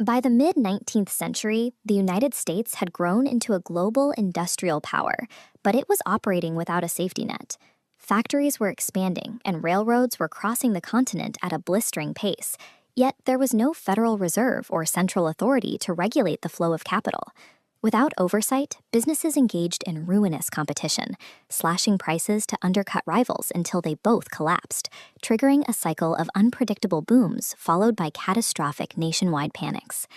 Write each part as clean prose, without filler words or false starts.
By the mid-19th century, the United States had grown into a global industrial power, but it was operating without a safety net. Factories were expanding, and railroads were crossing the continent at a blistering pace, yet there was no Federal Reserve or central authority to regulate the flow of capital. Without oversight, businesses engaged in ruinous competition, slashing prices to undercut rivals until they both collapsed, triggering a cycle of unpredictable booms followed by catastrophic nationwide panics.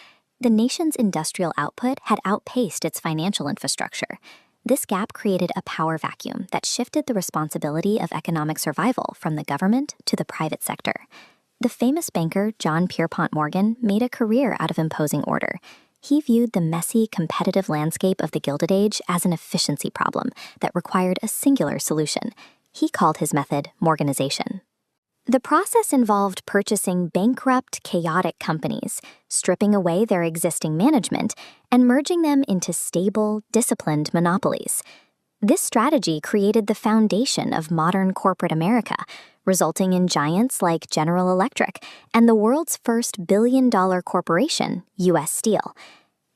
The nation's industrial output had outpaced its financial infrastructure. This gap created a power vacuum that shifted the responsibility of economic survival from the government to the private sector. The famous banker John Pierpont Morgan made a career out of imposing order. He viewed the messy, competitive landscape of the Gilded Age as an efficiency problem that required a singular solution. He called his method Morganization. The process involved purchasing bankrupt, chaotic companies, stripping away their existing management, and merging them into stable, disciplined monopolies. This strategy created the foundation of modern corporate America, resulting in giants like General Electric and the world's first billion-dollar corporation, U.S. Steel.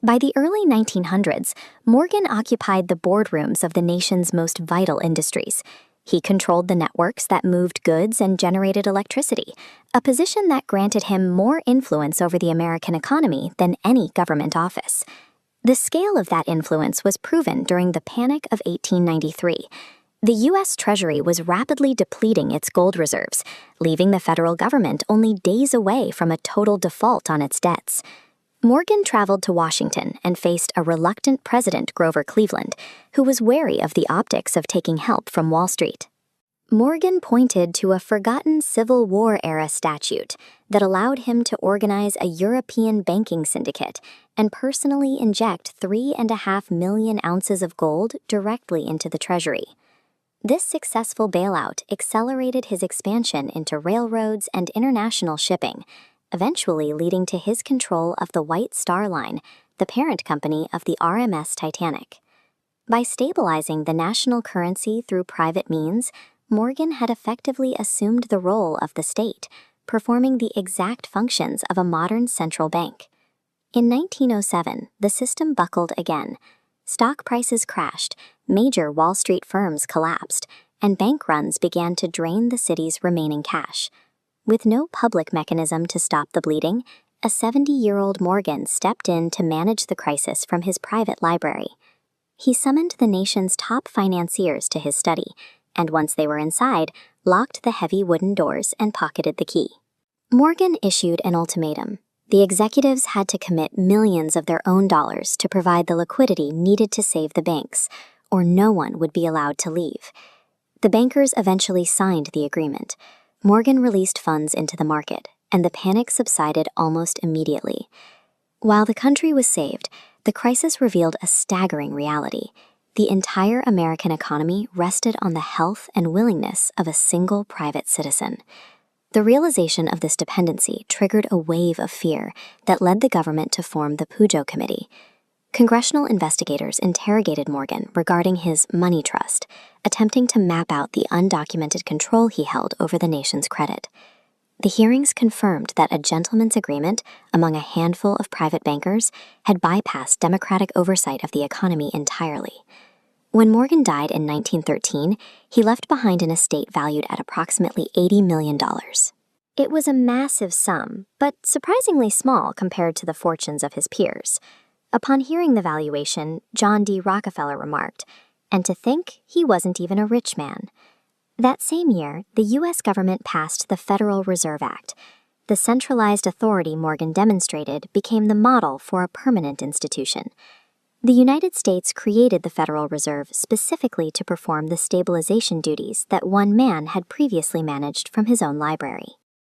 By the early 1900s, Morgan occupied the boardrooms of the nation's most vital industries. He controlled the networks that moved goods and generated electricity, a position that granted him more influence over the American economy than any government office. The scale of that influence was proven during the Panic of 1893. The U.S. Treasury was rapidly depleting its gold reserves, leaving the federal government only days away from a total default on its debts. Morgan traveled to Washington and faced a reluctant President Grover Cleveland, who was wary of the optics of taking help from Wall Street. Morgan pointed to a forgotten Civil War-era statute that allowed him to organize a European banking syndicate and personally inject 3.5 million ounces of gold directly into the Treasury. This successful bailout accelerated his expansion into railroads and international shipping, eventually leading to his control of the White Star Line, the parent company of the RMS Titanic. By stabilizing the national currency through private means, Morgan had effectively assumed the role of the state, performing the exact functions of a modern central bank. In 1907, the system buckled again. Stock prices crashed, major Wall Street firms collapsed, and bank runs began to drain the city's remaining cash. With no public mechanism to stop the bleeding, a 70-year-old Morgan stepped in to manage the crisis from his private library. He summoned the nation's top financiers to his study, and once they were inside, locked the heavy wooden doors and pocketed the key. Morgan issued an ultimatum. The executives had to commit millions of their own dollars to provide the liquidity needed to save the banks, or no one would be allowed to leave. The bankers eventually signed the agreement. Morgan released funds into the market, and the panic subsided almost immediately. While the country was saved, the crisis revealed a staggering reality. The entire American economy rested on the health and willingness of a single private citizen. The realization of this dependency triggered a wave of fear that led the government to form the Pujo Committee. Congressional investigators interrogated Morgan regarding his money trust, attempting to map out the undocumented control he held over the nation's credit. The hearings confirmed that a gentleman's agreement among a handful of private bankers had bypassed democratic oversight of the economy entirely. When Morgan died in 1913, he left behind an estate valued at approximately $80 million. It was a massive sum, but surprisingly small compared to the fortunes of his peers. Upon hearing the valuation, John D. Rockefeller remarked, "And to think he wasn't even a rich man." That same year, the U.S. government passed the Federal Reserve Act. The centralized authority Morgan demonstrated became the model for a permanent institution. The United States created the Federal Reserve specifically to perform the stabilization duties that one man had previously managed from his own library.